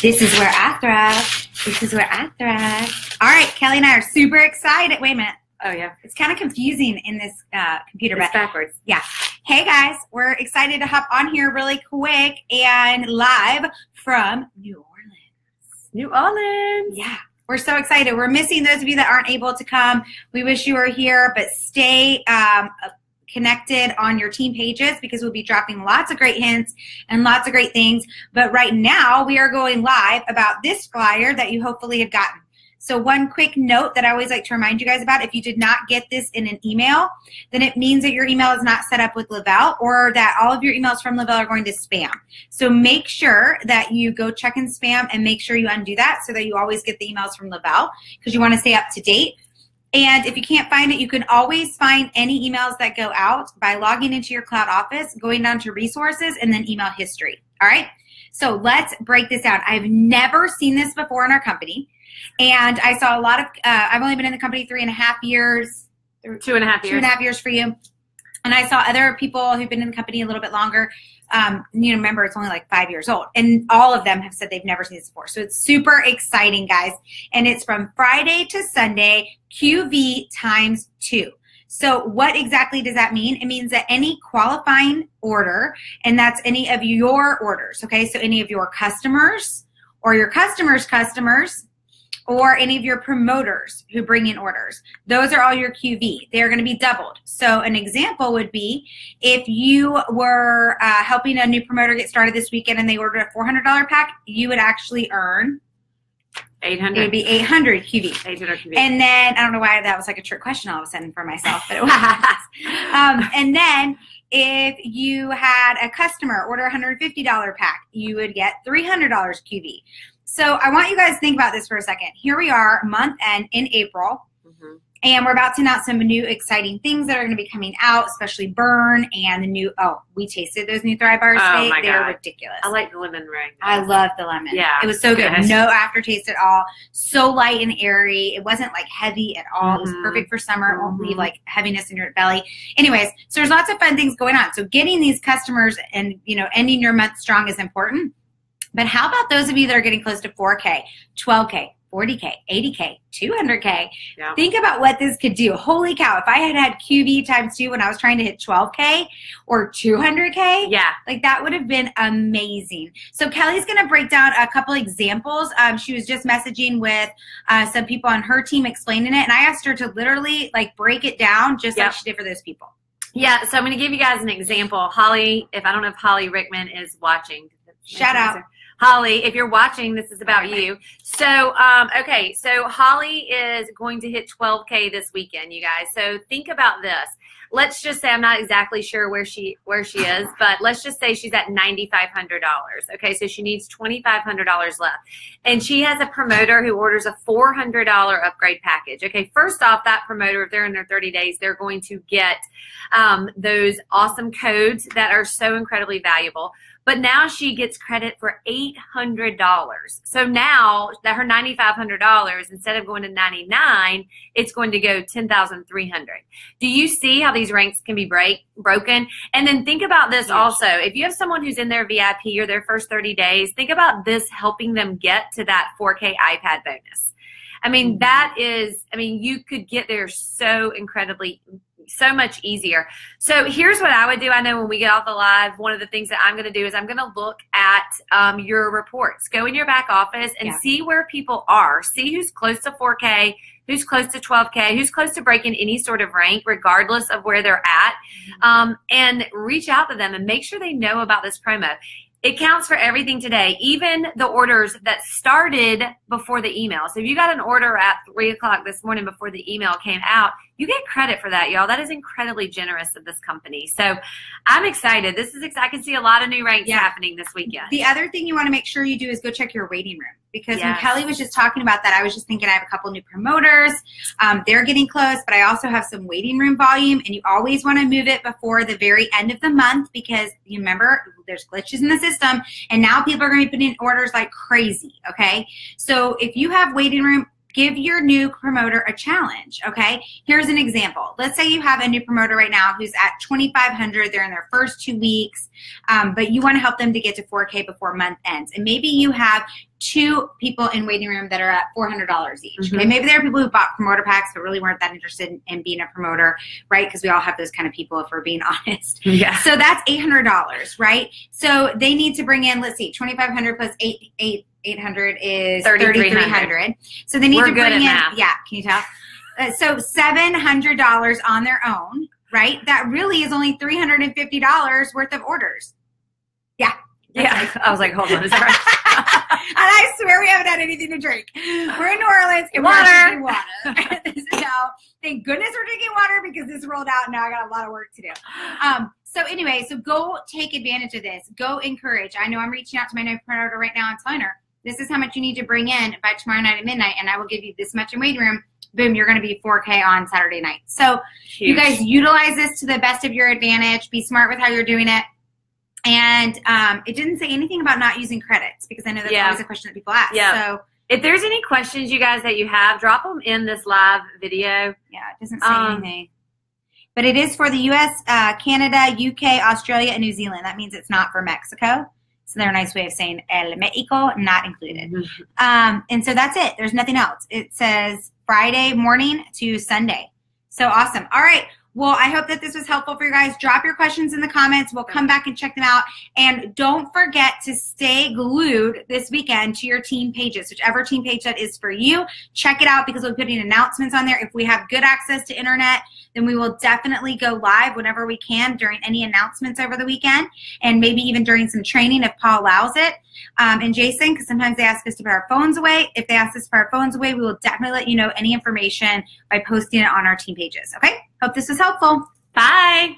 This is where I thrive. This is where I thrive. All right, Kelly and I are super excited. Wait a minute. Oh, yeah. It's kind of confusing in this computer. It's backwards. Yeah. Hey, guys. We're excited to hop on here really quick and live from New Orleans. New Orleans. Yeah. We're so excited. We're missing those of you that aren't able to come. We wish you were here, but stay connected on your team pages because we'll be dropping lots of great hints and lots of great things. But right now, we are going live about this flyer that you hopefully have gotten. So one quick note that I always like to remind you guys about, if you did not get this in an email, then it means that your email is not set up with Lavelle or that all of your emails from Lavelle are going to spam. So make sure that you go check in spam and make sure you undo that so that you always get the emails from Lavelle because you want to stay up to date. And if you can't find it, you can always find any emails that go out by logging into your cloud office, going down to resources, and then email history. All right? So let's break this down. I've never seen this before in our company. And I saw a lot of, I've only been in the company 3.5 years. 2.5 years. 2.5 years for you. And I saw other people who've been in the company a little bit longer. Remember, it's only like 5 years old. And all of them have said they've never seen this before. So it's super exciting, guys. And it's from Friday to Sunday, QV times 2. So what exactly does that mean? It means that any qualifying order, and that's any of your orders, okay? So any of your customers or your customers' customers, or any of your promoters who bring in orders. Those are all your QV. They're going to be doubled. So an example would be if you were helping a new promoter get started this weekend and they ordered a $400 pack, you would actually earn 800. It would be 800 QV. 800 QV. And then, I don't know why that was like a trick question all of a sudden for myself, but it was. And then if you had a customer order a $150 pack, you would get $300 QV. So I want you guys to think about this for a second. Here we are, month end in April, and we're about to announce some new exciting things that are going to be coming out, especially Burn and the new, we tasted those new Thrive bars today. My They're God. ridiculous. I like the lemon ring. I love the lemon. Yeah. It was so good. Yes. No aftertaste at all. So light and airy. It wasn't like heavy at all. It was perfect for summer. It won't leave like heaviness in your belly. Anyways, so there's lots of fun things going on. So getting these customers and, ending your month strong is important. But how about those of you that are getting close to 4K, 12K, 40K, 80K, 200K? Yeah. Think about what this could do. Holy cow. If I had QV times 2 when I was trying to hit 12K or 200K, like that would have been amazing. So Kelly's going to break down a couple examples. She was just messaging with some people on her team explaining it. And I asked her to literally like break it down just like she did for those people. Yeah. So I'm going to give you guys an example. Holly, I don't know if Holly Rickman is watching. Shout out. Holly, if you're watching, this is about you. So, okay, so Holly is going to hit 12K this weekend, you guys. So think about this. Let's just say, I'm not exactly sure where she is, but let's just say she's at $9,500. Okay, so she needs $2,500 left. And she has a promoter who orders a $400 upgrade package. Okay, first off, that promoter, if they're in their 30 days, they're going to get those awesome codes that are so incredibly valuable. But now she gets credit for $800. So now that her $9,500, instead of going to $99,000, it's going to go $10,300. Do you see how these ranks can be broken? And then think about this also. If you have someone who's in their VIP or their first 30 days, think about this helping them get to that 4K iPad bonus. I mean, you could get there so much easier. So here's what I would do. I know when we get off the live, one of the things that I'm going to do is I'm going to look at your reports. Go in your back office and see where people are. See who's close to 4K, who's close to 12K, who's close to breaking any sort of rank, regardless of where they're at, and reach out to them and make sure they know about this promo. It counts for everything today, even the orders that started before the email. So if you got an order at 3 o'clock this morning before the email came out, you get credit for that, y'all. That is incredibly generous of this company. So I'm excited. I can see a lot of new ranks happening this weekend. The other thing you want to make sure you do is go check your waiting room. Because when Kelly was just talking about that, I was just thinking I have a couple new promoters. They're getting close, but I also have some waiting room volume. And you always want to move it before the very end of the month because you remember there's glitches in the system. And now people are going to be putting in orders like crazy, okay? So if you have waiting room, give your new promoter a challenge, okay? Here's an example. Let's say you have a new promoter right now who's at 2,500. They're in their first 2 weeks, but you want to help them to get to 4K before month ends. And maybe you have 2 people in waiting room that are at $400 each. Okay, maybe there are people who bought promoter packs but really weren't that interested in being a promoter, right? Because we all have those kind of people, if we're being honest. Yeah. So that's $800, right? So they need to bring in, let's see, 2,500 plus 800 is 3,300. So they need to bring in, math. yeah, can you tell? So $700 on their own, right? That really is only $350 worth of orders. Yeah. Yeah. I was like, hold on. Is that right? And I swear we haven't had anything to drink. We're in New Orleans and we're drinking water. So thank goodness we're drinking water because this rolled out and now I got a lot of work to do. So anyway, so go take advantage of this. Go encourage. I know I'm reaching out to my new promoter right now and telling her, this is how much you need to bring in by tomorrow night at midnight, and I will give you this much in waiting room. Boom, you're going to be 4K on Saturday night. So Huge. You guys utilize this to the best of your advantage. Be smart with how you're doing it. And it didn't say anything about not using credits because I know that's always a question that people ask. Yeah. So if there's any questions, you guys, that you have, drop them in this live video. Yeah, it doesn't say anything. But it is for the U.S., Canada, UK, Australia, and New Zealand. That means it's not for Mexico. So they're a nice way of saying El Mexico, not included. And so that's it. There's nothing else. It says Friday morning to Sunday. So awesome. All right. Well, I hope that this was helpful for you guys. Drop your questions in the comments. We'll come back and check them out. And don't forget to stay glued this weekend to your team pages, whichever team page that is for you. Check it out because we'll be putting announcements on there. If we have good access to internet, then we will definitely go live whenever we can during any announcements over the weekend and maybe even during some training if Paul allows it. And Jason, because sometimes they ask us to put our phones away. If they ask us to put our phones away, we will definitely let you know any information by posting it on our team pages. Okay? Hope this was helpful. Bye.